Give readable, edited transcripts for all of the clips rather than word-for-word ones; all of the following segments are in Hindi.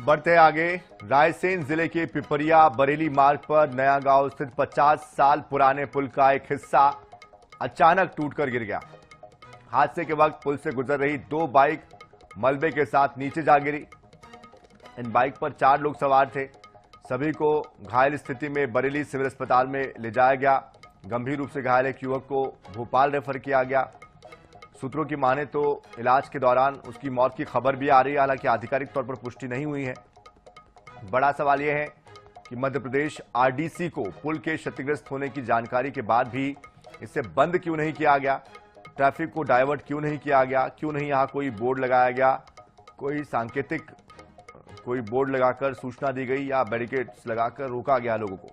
बढ़ते आगे, रायसेन जिले के पिपरिया बरेली मार्ग पर नया गांव स्थित 50 साल पुराने पुल का एक हिस्सा अचानक टूटकर गिर गया। हादसे के वक्त पुल से गुजर रही 2 बाइक मलबे के साथ नीचे जा गिरी। इन बाइक पर 4 लोग सवार थे। सभी को घायल स्थिति में बरेली सिविल अस्पताल में ले जाया गया। गंभीर रूप से घायल एक युवक को भोपाल रेफर किया गया। सूत्रों की माने तो इलाज के दौरान उसकी मौत की खबर भी आ रही है, हालांकि आधिकारिक तौर पर पुष्टि नहीं हुई है। बड़ा सवाल यह है कि मध्य प्रदेश आरडीसी को पुल के क्षतिग्रस्त होने की जानकारी के बाद भी इसे बंद क्यों नहीं किया गया, ट्रैफिक को डायवर्ट क्यों नहीं किया गया, क्यों नहीं यहां कोई बोर्ड लगाया गया, कोई सांकेतिक कोई बोर्ड लगाकर सूचना दी गई या बैरिकेड्स लगाकर रोका गया लोगों को।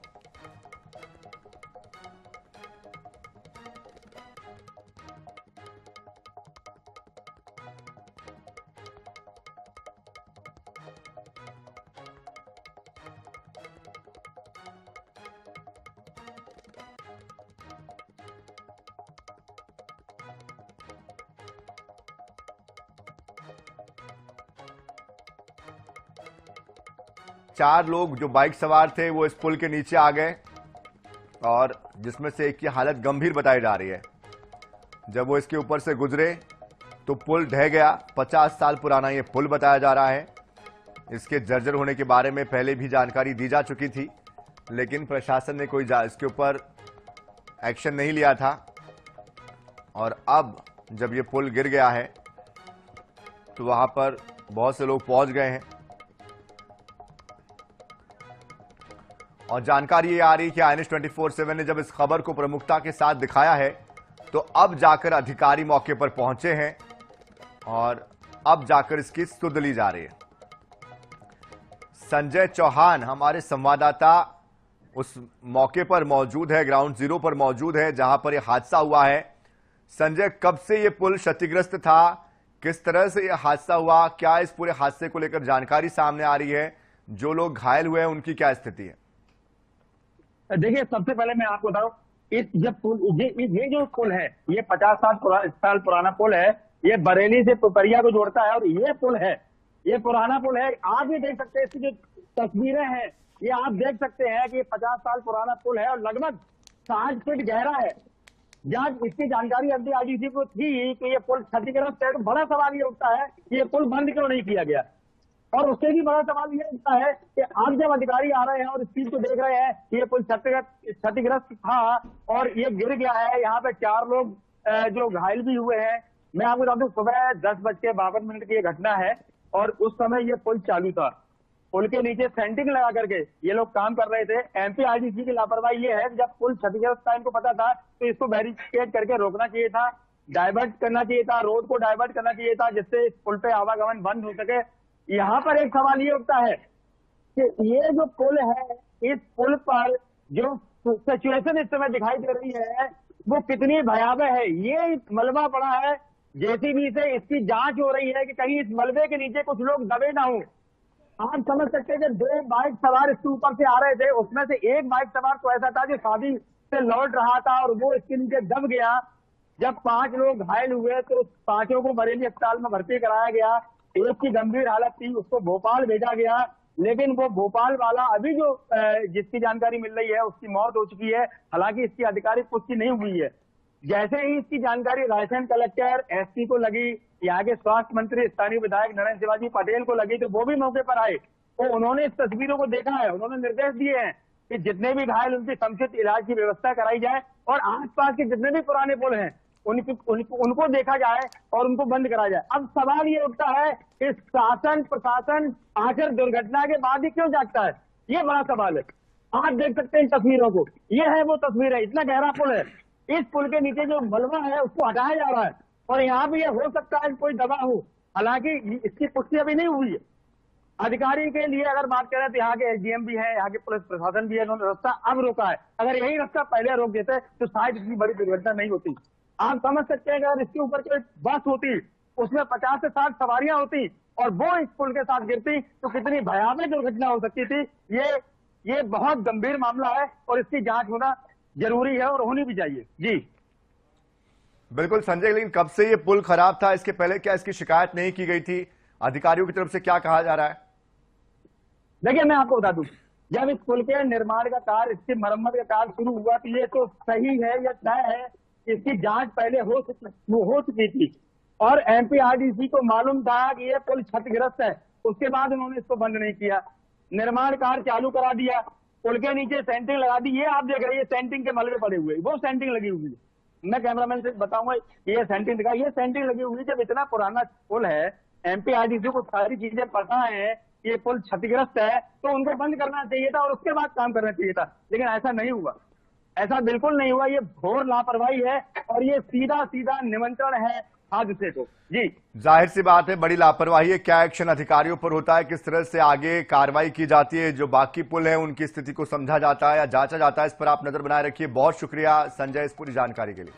चार लोग जो बाइक सवार थे वो इस पुल के नीचे आ गए और जिसमें से एक की हालत गंभीर बताई जा रही है। जब वो इसके ऊपर से गुजरे तो पुल ढह गया। 50 साल पुराना ये पुल बताया जा रहा है। इसके जर्जर होने के बारे में पहले भी जानकारी दी जा चुकी थी, लेकिन प्रशासन ने कोई इसके ऊपर एक्शन नहीं लिया था। और अब जब ये पुल गिर गया है तो वहां पर बहुत से लोग पहुंच गए हैं और जानकारी ये आ रही है कि INS 24/7 ने जब इस खबर को प्रमुखता के साथ दिखाया है तो अब जाकर अधिकारी मौके पर पहुंचे हैं और अब जाकर इसकी सुध ली जा रही है। संजय चौहान हमारे संवाददाता उस मौके पर मौजूद है, ग्राउंड जीरो पर मौजूद है जहां पर यह हादसा हुआ है। संजय, कब से यह पुल क्षतिग्रस्त था, किस तरह से यह हादसा हुआ, क्या इस पूरे हादसे को लेकर जानकारी सामने आ रही है, जो लोग घायल हुए हैं उनकी क्या स्थिति है? देखिए, सबसे पहले मैं आपको बताऊं, ये जो पुल है ये 50 साल पुराना पुल है। ये बरेली से पिपरिया को जोड़ता है और ये पुल है, ये पुराना पुल है। आप भी देख सकते हैं, इसकी जो तस्वीरें हैं ये आप देख सकते हैं कि ये 50 साल पुराना पुल है और लगभग 60 फीट गहरा है। जब इसकी जानकारी अभी आरडीसी को थी कि ये पुल क्षतिग्रस्त है तो बड़ा सवाल ये उठता है कि ये पुल बंद क्यों नहीं किया गया। और उससे भी बड़ा सवाल ये उठता है कि आज जब अधिकारी आ रहे हैं और इस चीज को देख रहे हैं कि ये पुल क्षतिग्रस्त था और ये गिर गया है, यहाँ पे 4 लोग जो घायल भी हुए हैं। मैं आपको बता दूं, सुबह 10:52 की ये घटना है और उस समय ये पुल चालू था। पुल के नीचे सेंटिंग लगा करके ये लोग काम कर रहे थे। एमपी आरडीसी की लापरवाही ये है कि जब पुल क्षतिग्रस्त था, इनको पता था तो इसको बैरिकेड करके रोकना चाहिए था, डाइवर्ट करना चाहिए था, रोड को डाइवर्ट करना चाहिए था, जिससे इस पुल पे आवागमन बंद हो सके। यहाँ पर एक सवाल ये उठता है कि ये जो पुल है, इस पुल पर जो सिचुएशन इस समय दिखाई दे रही है वो कितनी भयावह है। ये मलबा पड़ा है, जेसीबी से इसकी जांच हो रही है कि कहीं इस मलबे के नीचे कुछ लोग दबे ना हो। आप समझ सकते हैं कि 2 बाइक सवार इसके ऊपर से आ रहे थे, उसमें से एक बाइक सवार तो ऐसा था जो शादी से लौट रहा था और वो इसके नीचे दब गया। जब 5 लोग घायल हुए तो 5 को बरेली अस्पताल में भर्ती कराया गया। एक की गंभीर हालत थी, उसको भोपाल भेजा गया, लेकिन वो भोपाल वाला अभी जो जिसकी जानकारी मिल रही है उसकी मौत हो चुकी है। हालांकि इसकी आधिकारिक पुष्टि नहीं हुई है। जैसे ही इसकी जानकारी रायसेन कलेक्टर एसपी को लगी, यहाँ के स्वास्थ्य मंत्री स्थानीय विधायक नरेंद्र शिवाजी पटेल को लगी, तो वो भी मौके पर आए। तो उन्होंने इस तस्वीरों को देखा है, उन्होंने निर्देश दिए हैं कि जितने भी घायल उनकी समुचित इलाज की व्यवस्था कराई जाए और आसपास के जितने भी पुराने पुल हैं उनको देखा जाए और उनको बंद कराया जाए। अब सवाल ये उठता है कि शासन प्रशासन आखिर दुर्घटना के बाद ही क्यों जागता है, ये बड़ा सवाल है। आप देख सकते हैं इन तस्वीरों को, ये है वो तस्वीर है, इतना गहरा पुल है। इस पुल के नीचे जो मलबा है उसको हटाया जा रहा है और यहाँ भी ये हो सकता है कोई दबा हो। हालांकि इसकी पुष्टि अभी नहीं हुई है। अधिकारी के लिए अगर बात करें तो यहाँ के एसडीएम भी है, यहाँ के पुलिस प्रशासन भी है, इन्होंने रास्ता अब रोका है। अगर यही रास्ता पहले रोक देते तो शायद इतनी बड़ी दुर्घटना नहीं होती। आप समझ सकते हैं कि अगर इसके ऊपर कोई बस होती, उसमें 50 से 60 सवारियां होती और वो इस पुल के साथ गिरती तो कितनी भयावह दुर्घटना हो सकती थी। ये बहुत गंभीर मामला है और इसकी जांच होना जरूरी है और होनी भी चाहिए। जी बिल्कुल संजय, लेकिन कब से ये पुल खराब था? इसके पहले क्या इसकी शिकायत नहीं की गई थी? अधिकारियों की तरफ से क्या कहा जा रहा है? देखिए मैं आपको बता दूं, जब इस पुल के निर्माण का कार्य, इसकी मरम्मत का कार्य शुरू हुआ तो ये तो सही है, ये तय है, इसकी जांच पहले हो चुकी थी और एमपीआरडीसी को मालूम था कि ये पुल क्षतिग्रस्त है। उसके बाद उन्होंने इसको बंद नहीं किया, निर्माण कार्य चालू करा दिया, पुल के नीचे सेंटिंग लगा दी। ये आप देख रहे हैं, ये सेंटिंग के मलबे पड़े हुए, वो सेंटिंग लगी हुई है। मैं कैमरामैन से बताऊंगा, ये सेंटिंग दिखा, ये सेंटिंग लगी हुई है। जब इतना पुराना पुल है, एमपीआरडीसी को सारी चीजें पता है, ये पुल क्षतिग्रस्त है, तो उनको बंद करना चाहिए था और उसके बाद काम करना चाहिए था, लेकिन ऐसा नहीं हुआ, ऐसा बिल्कुल नहीं हुआ। ये घोर लापरवाही है और ये सीधा सीधा निमंत्रण है हादसे को। जी जाहिर सी बात है, बड़ी लापरवाही है। क्या एक्शन अधिकारियों पर होता है, किस तरह से आगे कार्रवाई की जाती है, जो बाकी पुल है उनकी स्थिति को समझा जाता है या जांचा जाता है, इस पर आप नजर बनाए रखिए। बहुत शुक्रिया संजय इस पूरी जानकारी के लिए।